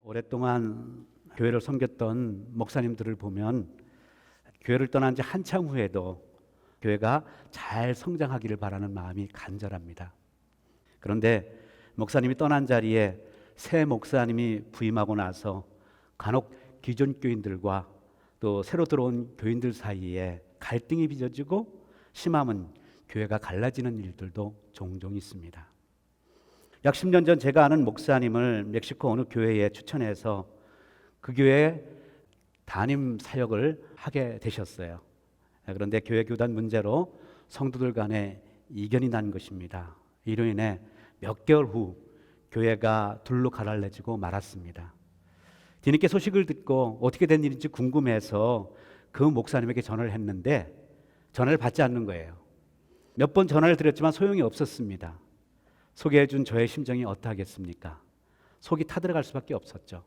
오랫동안 교회를 섬겼던 목사님들을 보면 교회를 떠난 지 한참 후에도 교회가 잘 성장하기를 바라는 마음이 간절합니다. 그런데 목사님이 떠난 자리에 새 목사님이 부임하고 나서 간혹 기존 교인들과 또 새로 들어온 교인들 사이에 갈등이 빚어지고 심하면 교회가 갈라지는 일들도 종종 있습니다. 약 10년 전 제가 아는 목사님을 멕시코 어느 교회에 추천해서 그 교회에 담임 사역을 하게 되셨어요. 그런데 교회 교단 문제로 성도들 간에 이견이 난 것입니다. 이로 인해 몇 개월 후 교회가 둘로 갈라지고 말았습니다. 뒤늦게 소식을 듣고 어떻게 된 일인지 궁금해서 그 목사님에게 전화를 했는데 전화를 받지 않는 거예요. 몇 번 전화를 드렸지만 소용이 없었습니다. 소개해준 저의 심정이 어떠하겠습니까? 속이 타들어갈 수밖에 없었죠.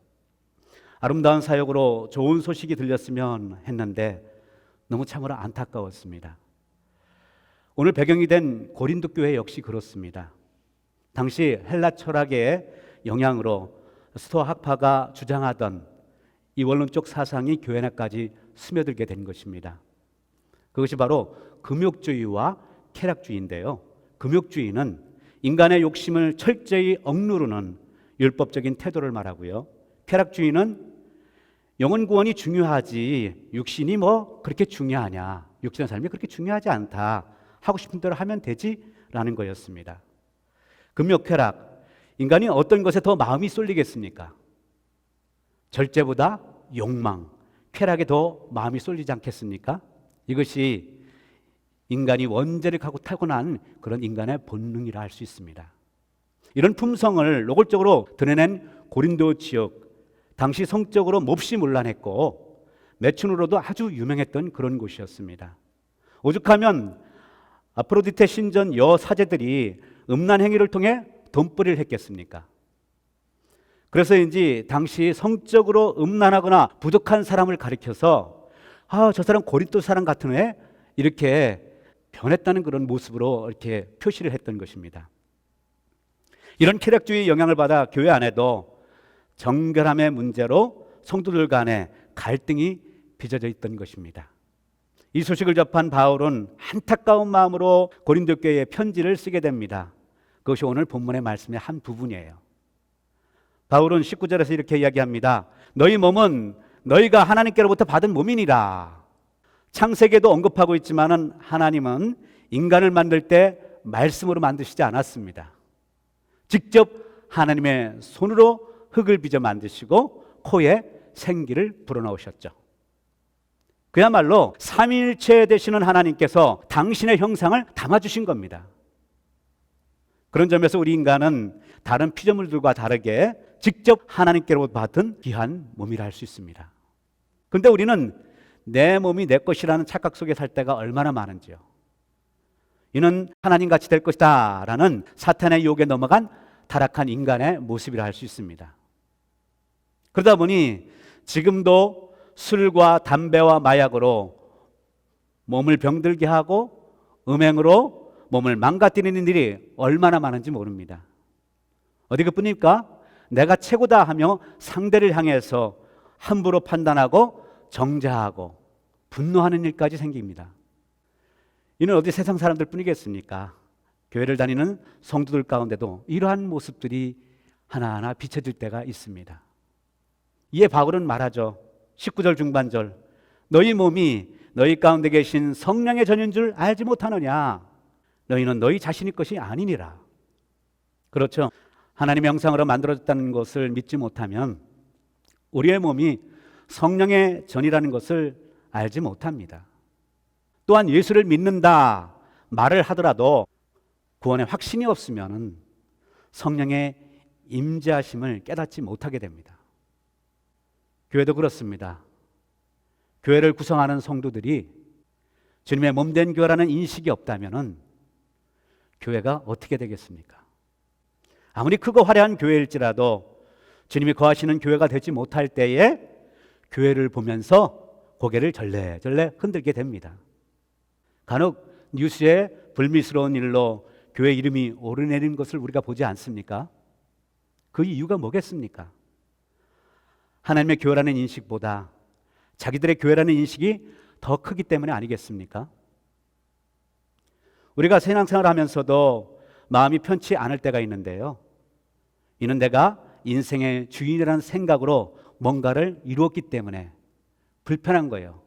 아름다운 사역으로 좋은 소식이 들렸으면 했는데 너무 참으로 안타까웠습니다. 오늘 배경이 된 고린도 교회 역시 그렇습니다. 당시 헬라 철학의 영향으로 스토아 학파가 주장하던 이 원론적 사상이 교회 내까지 스며들게 된 것입니다. 그것이 바로 금욕주의와 쾌락주의인데요. 금욕주의는 인간의 욕심을 철저히 억누르는 율법적인 태도를 말하고요. 쾌락주의는 영혼 구원이 중요하지 육신이 뭐 그렇게 중요하냐, 육신의 삶이 그렇게 중요하지 않다, 하고 싶은 대로 하면 되지라는 거였습니다. 금욕 쾌락, 인간이 어떤 것에 더 마음이 쏠리겠습니까? 절제보다 욕망, 쾌락에 더 마음이 쏠리지 않겠습니까? 이것이 인간이 원죄를 갖고 타고난 그런 인간의 본능이라 할 수 있습니다. 이런 품성을 노골적으로 드러낸 고린도 지역, 당시 성적으로 몹시 문란했고 매춘으로도 아주 유명했던 그런 곳이었습니다. 오죽하면 아프로디테 신전 여사제들이 음란 행위를 통해 돈벌이를 했겠습니까? 그래서인지 당시 성적으로 음란하거나 부족한 사람을 가리켜서 저 사람 고린도 사람 같은 애 이렇게 변했다는 그런 모습으로 이렇게 표시를 했던 것입니다. 이런 쾌락주의 영향을 받아 교회 안에도 정결함의 문제로 성도들 간에 갈등이 빚어져 있던 것입니다. 이 소식을 접한 바울은 안타까운 마음으로 고린도 교회에 편지를 쓰게 됩니다. 그것이 오늘 본문의 말씀의 한 부분이에요. 바울은 19절에서 이렇게 이야기합니다. 너희 몸은 너희가 하나님께로부터 받은 몸이니라. 창세기에도 언급하고 있지만은 하나님은 인간을 만들 때 말씀으로 만드시지 않았습니다. 직접 하나님의 손으로 흙을 빚어 만드시고 코에 생기를 불어넣으셨죠. 그야말로 삼위일체 되시는 하나님께서 당신의 형상을 담아주신 겁니다. 그런 점에서 우리 인간은 다른 피조물들과 다르게 직접 하나님께로부터 받은 귀한 몸이라 할 수 있습니다. 그런데 우리는 내 몸이 내 것이라는 착각 속에 살 때가 얼마나 많은지요. 이는 하나님같이 될 것이다 라는 사탄의 유혹에 넘어간 타락한 인간의 모습이라 할 수 있습니다. 그러다 보니 지금도 술과 담배와 마약으로 몸을 병들게 하고 음행으로 몸을 망가뜨리는 일이 얼마나 많은지 모릅니다. 어디 그뿐입니까? 내가 최고다 하며 상대를 향해서 함부로 판단하고 정죄하고 분노하는 일까지 생깁니다. 이는 어디 세상 사람들 뿐이겠습니까? 교회를 다니는 성도들 가운데도 이러한 모습들이 하나하나 비춰질 때가 있습니다. 이에 바울은 말하죠. 19절 중반절, 너희 몸이 너희 가운데 계신 성령의 전인 줄 알지 못하느냐? 너희는 너희 자신의 것이 아니니라. 그렇죠. 하나님의 형상으로 만들어졌다는 것을 믿지 못하면 우리의 몸이 성령의 전이라는 것을 알지 못합니다. 또한 예수를 믿는다 말을 하더라도 구원의 확신이 없으면 성령의 임재하심을 깨닫지 못하게 됩니다. 교회도 그렇습니다. 교회를 구성하는 성도들이 주님의 몸된 교회라는 인식이 없다면 교회가 어떻게 되겠습니까? 아무리 크고 화려한 교회일지라도 주님이 거하시는 교회가 되지 못할 때에 교회를 보면서 고개를 절레절레 흔들게 됩니다. 간혹 뉴스에 불미스러운 일로 교회 이름이 오르내리는 것을 우리가 보지 않습니까? 그 이유가 뭐겠습니까? 하나님의 교회라는 인식보다 자기들의 교회라는 인식이 더 크기 때문에 아니겠습니까? 우리가 신앙생활을 하면서도 마음이 편치 않을 때가 있는데요. 이는 내가 인생의 주인이라는 생각으로 뭔가를 이루었기 때문에 불편한 거예요.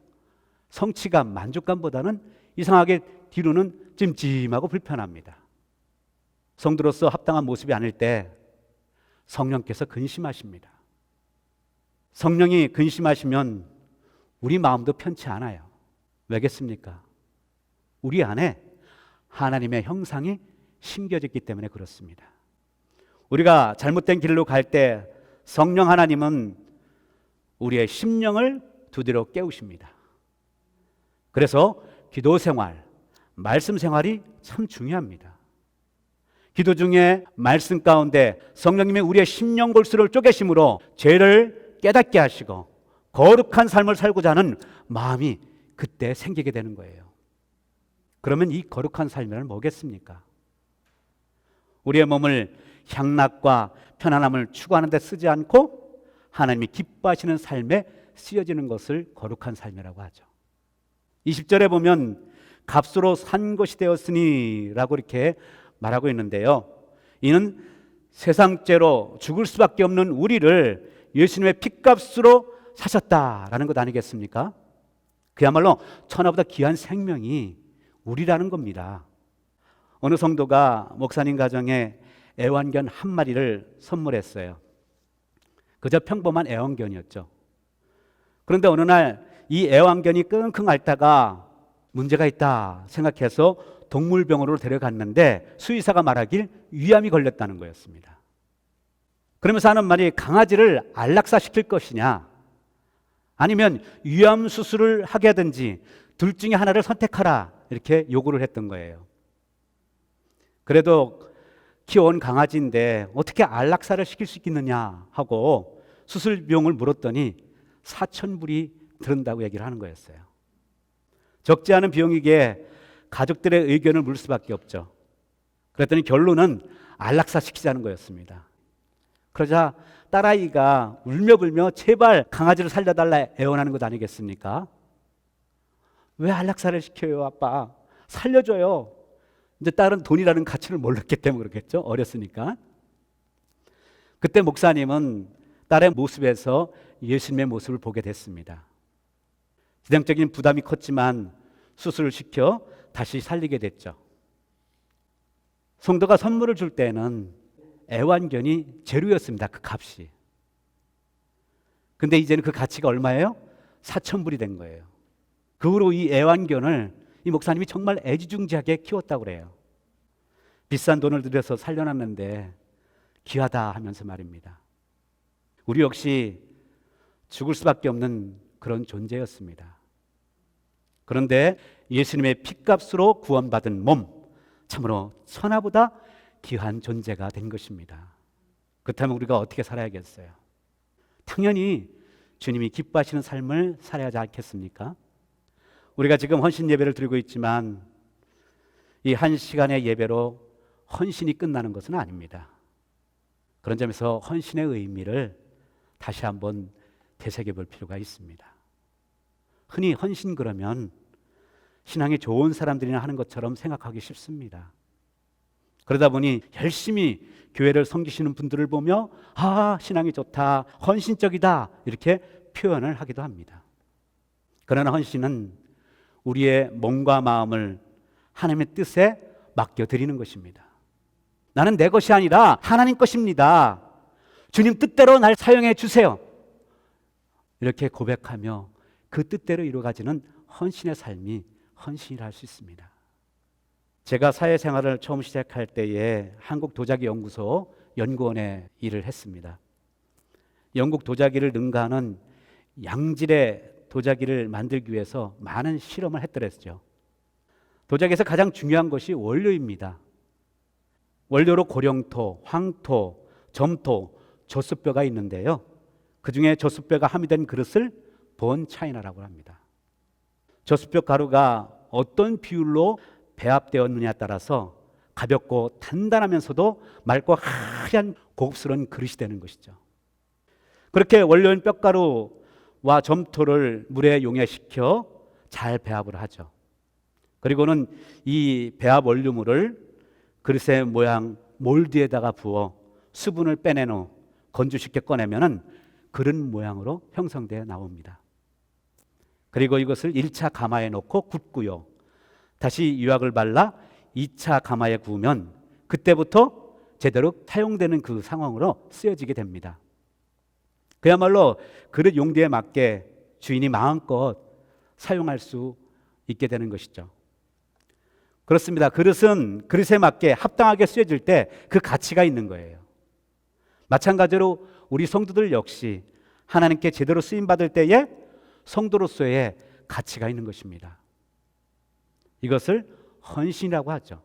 성취감, 만족감보다는 이상하게 뒤로는 찜찜하고 불편합니다. 성도로서 합당한 모습이 아닐 때 성령께서 근심하십니다. 성령이 근심하시면 우리 마음도 편치 않아요. 왜겠습니까? 우리 안에 하나님의 형상이 심겨졌기 때문에 그렇습니다. 우리가 잘못된 길로 갈 때 성령 하나님은 우리의 심령을 두드려 깨우십니다. 그래서 기도 생활, 말씀 생활이 참 중요합니다. 기도 중에 말씀 가운데 성령님이 우리의 심령 골수를 쪼개심으로 죄를 깨닫게 하시고 거룩한 삶을 살고자 하는 마음이 그때 생기게 되는 거예요. 그러면 이 거룩한 삶이란 뭐겠습니까? 우리의 몸을 향락과 편안함을 추구하는 데 쓰지 않고 하나님이 기뻐하시는 삶에 쓰여지는 것을 거룩한 삶이라고 하죠. 20절에 보면 값으로 산 것이 되었으니 라고 이렇게 말하고 있는데요. 이는 세상죄로 죽을 수밖에 없는 우리를 예수님의 핏값으로 사셨다라는 것 아니겠습니까? 그야말로 천하보다 귀한 생명이 우리라는 겁니다. 어느 성도가 목사님 가정에 애완견 한 마리를 선물했어요. 그저 평범한 애완견이었죠. 그런데 어느 날 이 애완견이 끙끙 앓다가 문제가 있다 생각해서 동물병원으로 데려갔는데 수의사가 말하길 위암이 걸렸다는 거였습니다. 그러면서 하는 말이 강아지를 안락사시킬 것이냐 아니면 위암 수술을 하게 하든지 둘 중에 하나를 선택하라 이렇게 요구를 했던 거예요. 그래도 키워온 강아지인데 어떻게 안락사를 시킬 수 있겠느냐 하고 수술 비용을 물었더니 4,000불이 들은다고 얘기를 하는 거였어요. 적지 않은 비용이기에 가족들의 의견을 물을 수밖에 없죠. 그랬더니 결론은 안락사 시키자는 거였습니다. 그러자 딸아이가 울며불며 제발 강아지를 살려달라 애원하는 것 아니겠습니까? 왜 안락사를 시켜요, 아빠? 살려줘요. 이제 딸은 돈이라는 가치를 몰랐기 때문에 그렇겠죠. 어렸으니까. 그때 목사님은 딸의 모습에서 예수님의 모습을 보게 됐습니다. 재정적인 부담이 컸지만 수술을 시켜 다시 살리게 됐죠. 성도가 선물을 줄 때는 애완견이 재료였습니다. 그 값이. 근데 이제는 그 가치가 얼마예요? 4,000불이 된 거예요. 그 후로 이 애완견을 이 목사님이 정말 애지중지하게 키웠다고 그래요. 비싼 돈을 들여서 살려놨는데 귀하다 하면서 말입니다. 우리 역시 죽을 수밖에 없는 그런 존재였습니다. 그런데 예수님의 핏값으로 구원받은 몸, 참으로 천하보다 귀한 존재가 된 것입니다. 그렇다면 우리가 어떻게 살아야겠어요? 당연히 주님이 기뻐하시는 삶을 살아야 하지 않겠습니까? 우리가 지금 헌신 예배를 드리고 있지만 이 한 시간의 예배로 헌신이 끝나는 것은 아닙니다. 그런 점에서 헌신의 의미를 다시 한번 되새겨 볼 필요가 있습니다. 흔히 헌신 그러면 신앙이 좋은 사람들이나 하는 것처럼 생각하기 쉽습니다. 그러다 보니 열심히 교회를 섬기시는 분들을 보며 신앙이 좋다, 헌신적이다 이렇게 표현을 하기도 합니다. 그러나 헌신은 우리의 몸과 마음을 하나님의 뜻에 맡겨드리는 것입니다. 나는 내 것이 아니라 하나님 것입니다. 주님 뜻대로 날 사용해 주세요. 이렇게 고백하며 그 뜻대로 이루어가지는 헌신의 삶이 헌신이라 할 수 있습니다. 제가 사회생활을 처음 시작할 때에 한국 도자기 연구소 연구원에 일을 했습니다. 영국 도자기를 능가하는 양질의 도자기를 만들기 위해서 많은 실험을 했더랬죠. 도자기에서 가장 중요한 것이 원료입니다. 원료로 고령토, 황토, 점토, 조수뼈가 있는데요. 그 중에 조수뼈가 함유된 그릇을 본 차이나라고 합니다. 조수뼈 가루가 어떤 비율로 배합되었느냐에 따라서 가볍고 단단하면서도 맑고 하얀 고급스러운 그릇이 되는 것이죠. 그렇게 원료인 뼈가루와 점토를 물에 용해시켜 잘 배합을 하죠. 그리고는 이 배합 원료물을 그릇의 모양 몰드에다가 부어 수분을 빼낸 후 건조시켜 꺼내면은 그릇 모양으로 형성되어 나옵니다. 그리고 이것을 1차 가마에 넣고 굽고요. 다시 유약을 발라 2차 가마에 구우면 그때부터 제대로 사용되는 그 상황으로 쓰여지게 됩니다. 그야말로 그릇 용도에 맞게 주인이 마음껏 사용할 수 있게 되는 것이죠. 그렇습니다. 그릇은 그릇에 맞게 합당하게 쓰여질 때 그 가치가 있는 거예요. 마찬가지로 우리 성도들 역시 하나님께 제대로 쓰임받을 때에 성도로서의 가치가 있는 것입니다. 이것을 헌신이라고 하죠.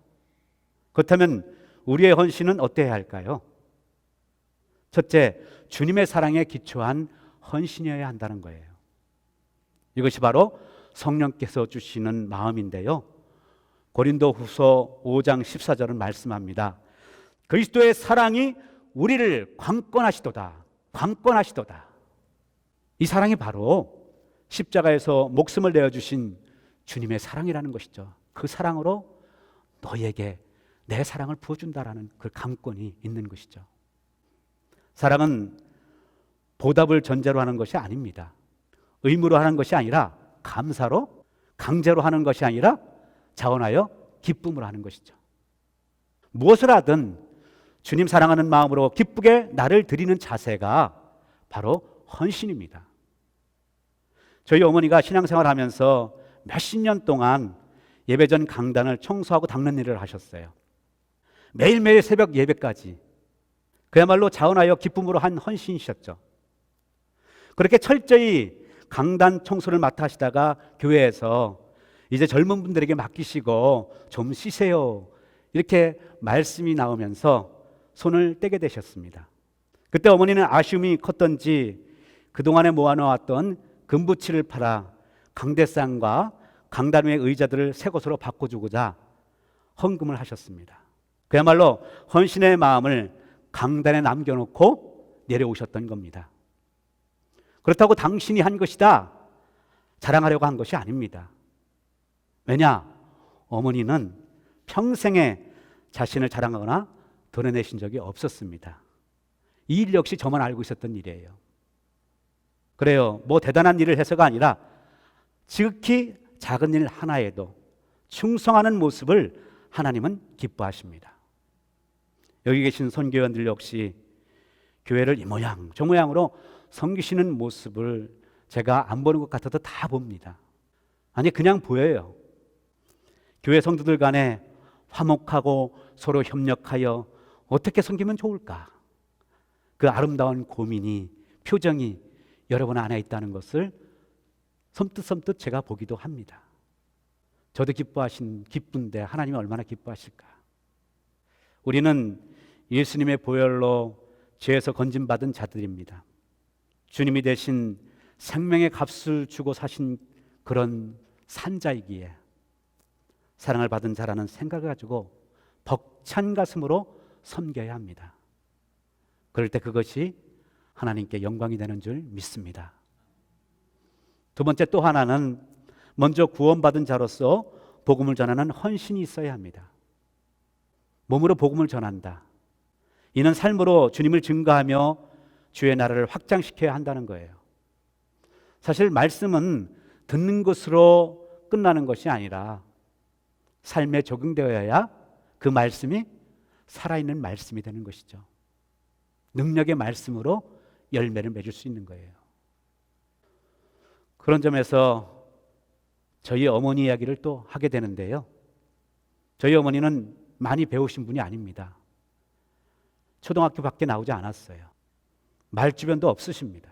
그렇다면 우리의 헌신은 어때야 할까요? 첫째, 주님의 사랑에 기초한 헌신이어야 한다는 거예요. 이것이 바로 성령께서 주시는 마음인데요. 고린도후서 5장 14절은 말씀합니다. 그리스도의 사랑이 우리를 강권하시도다. 강권하시도다. 이 사랑이 바로 십자가에서 목숨을 내어주신 주님의 사랑이라는 것이죠. 그 사랑으로 너에게 내 사랑을 부어준다라는 그 강권이 있는 것이죠. 사랑은 보답을 전제로 하는 것이 아닙니다. 의무로 하는 것이 아니라 감사로, 강제로 하는 것이 아니라 자원하여 기쁨으로 하는 것이죠. 무엇을 하든 주님 사랑하는 마음으로 기쁘게 나를 드리는 자세가 바로 헌신입니다. 저희 어머니가 신앙생활 하면서 몇십 년 동안 예배전 강단을 청소하고 닦는 일을 하셨어요. 매일매일 새벽 예배까지 그야말로 자원하여 기쁨으로 한 헌신이셨죠. 그렇게 철저히 강단 청소를 맡아 하시다가 교회에서 이제 젊은 분들에게 맡기시고 좀 쉬세요 이렇게 말씀이 나오면서 손을 떼게 되셨습니다. 그때 어머니는 아쉬움이 컸던지 그동안에 모아놓았던 금부치를 팔아 강대상과 강단 위의 의자들을 새 것으로 바꿔주고자 헌금을 하셨습니다. 그야말로 헌신의 마음을 강단에 남겨놓고 내려오셨던 겁니다. 그렇다고 당신이 한 것이다 자랑하려고 한 것이 아닙니다. 왜냐? 어머니는 평생에 자신을 자랑하거나 드러내신 적이 없었습니다. 이 일 역시 저만 알고 있었던 일이에요. 그래요. 뭐 대단한 일을 해서가 아니라 지극히 작은 일 하나에도 충성하는 모습을 하나님은 기뻐하십니다. 여기 계신 선교원들 역시 교회를 이 모양 저 모양으로 섬기시는 모습을 제가 안 보는 것 같아도 다 봅니다. 아니 그냥 보여요. 교회 성도들 간에 화목하고 서로 협력하여 어떻게 섬기면 좋을까? 그 아름다운 고민이 표정이 여러분 안에 있다는 것을 섬뜩섬뜩 제가 보기도 합니다. 저도 기쁜데 하나님이 얼마나 기뻐하실까? 우리는 예수님의 보혈로 죄에서 건진받은 자들입니다. 주님이 대신 생명의 값을 주고 사신 그런 산자이기에 사랑을 받은 자라는 생각을 가지고 벅찬 가슴으로 섬겨야 합니다. 그럴 때 그것이 하나님께 영광이 되는 줄 믿습니다. 두 번째 또 하나는 먼저 구원받은 자로서 복음을 전하는 헌신이 있어야 합니다. 몸으로 복음을 전한다. 이는 삶으로 주님을 증거하며 주의 나라를 확장시켜야 한다는 거예요. 사실 말씀은 듣는 것으로 끝나는 것이 아니라 삶에 적용되어야 그 말씀이 살아있는 말씀이 되는 것이죠. 능력의 말씀으로 열매를 맺을 수 있는 거예요. 그런 점에서 저희 어머니 이야기를 또 하게 되는데요. 저희 어머니는 많이 배우신 분이 아닙니다. 초등학교밖에 나오지 않았어요. 말주변도 없으십니다.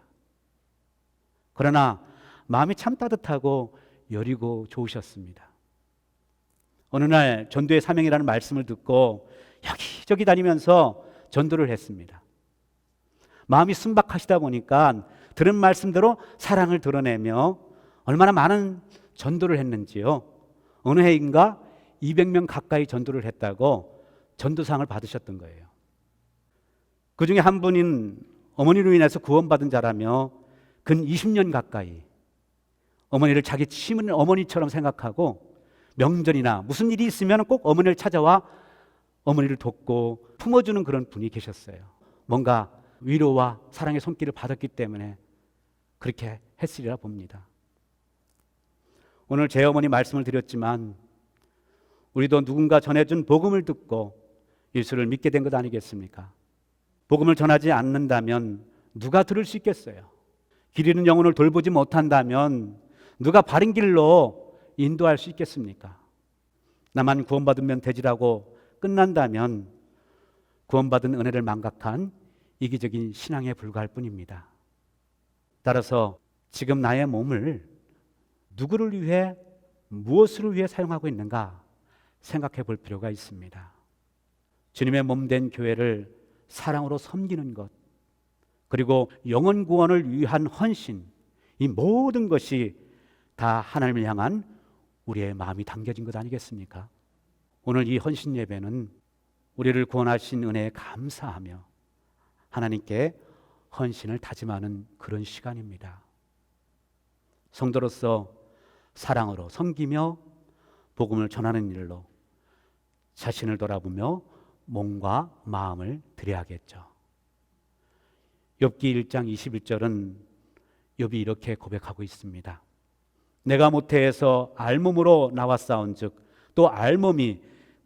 그러나 마음이 참 따뜻하고 여리고 좋으셨습니다. 어느 날 전도의 사명이라는 말씀을 듣고 여기저기 다니면서 전도를 했습니다. 마음이 순박하시다 보니까 들은 말씀대로 사랑을 드러내며 얼마나 많은 전도를 했는지요. 어느 해인가 200명 가까이 전도를 했다고 전도상을 받으셨던 거예요. 그 중에 한 분인 어머니로 인해서 구원받은 자라며 근 20년 가까이 어머니를 자기 친은 어머니처럼 생각하고 명절이나 무슨 일이 있으면 꼭 어머니를 찾아와 어머니를 돕고 품어주는 그런 분이 계셨어요. 뭔가 위로와 사랑의 손길을 받았기 때문에 그렇게 했으리라 봅니다. 오늘 제 어머니 말씀을 드렸지만 우리도 누군가 전해준 복음을 듣고 예수를 믿게 된 것 아니겠습니까? 복음을 전하지 않는다면 누가 들을 수 있겠어요? 길 잃은 영혼을 돌보지 못한다면 누가 바른 길로 인도할 수 있겠습니까? 나만 구원받으면 되지라고 끝난다면 구원받은 은혜를 망각한 이기적인 신앙에 불과할 뿐입니다. 따라서 지금 나의 몸을 누구를 위해 무엇을 위해 사용하고 있는가 생각해 볼 필요가 있습니다. 주님의 몸 된 교회를 사랑으로 섬기는 것, 그리고 영혼 구원을 위한 헌신, 이 모든 것이 다 하나님을 향한 우리의 마음이 담겨진 것 아니겠습니까? 오늘 이 헌신 예배는 우리를 구원하신 은혜에 감사하며 하나님께 헌신을 다짐하는 그런 시간입니다. 성도로서 사랑으로 섬기며 복음을 전하는 일로 자신을 돌아보며 몸과 마음을 드려야겠죠. 욥기 1장 21절은 욥이 이렇게 고백하고 있습니다. 내가 모태에서 알몸으로 나왔사온즉 또 알몸이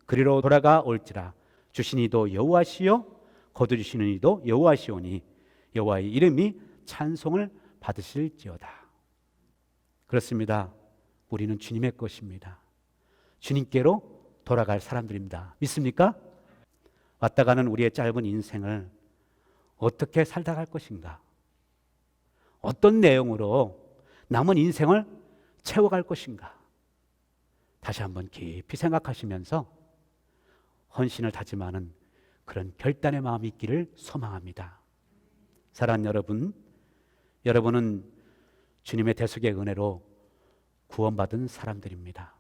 그리로 돌아가 올지라 주신 이도 여호와시요 거두주시는 이도 여호와시오니 여호와의 이름이 찬송을 받으실지어다. 그렇습니다. 우리는 주님의 것입니다. 주님께로 돌아갈 사람들입니다. 믿습니까? 왔다 가는 우리의 짧은 인생을 어떻게 살다 갈 것인가? 어떤 내용으로 남은 인생을 채워갈 것인가? 다시 한번 깊이 생각하시면서 헌신을 다짐하는 그런 결단의 마음이 있기를 소망합니다. 사랑하는 여러분, 여러분은 주님의 대속의 은혜로 구원받은 사람들입니다.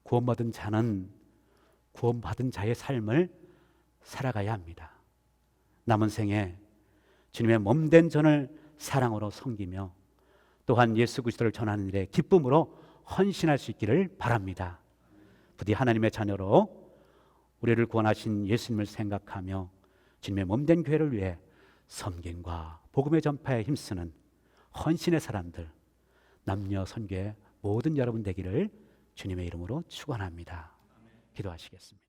구원받은 자는 구원받은 자의 삶을 살아가야 합니다. 남은 생에 주님의 몸된 전을 사랑으로 섬기며 또한 예수 그리스도를 전하는 일에 기쁨으로 헌신할 수 있기를 바랍니다. 부디 하나님의 자녀로 우리를 구원하신 예수님을 생각하며 주님의 몸된 교회를 위해 섬김과 복음의 전파에 힘쓰는 헌신의 사람들, 남녀 선교의 모든 여러분 되기를 주님의 이름으로 축원합니다. 기도하시겠습니다.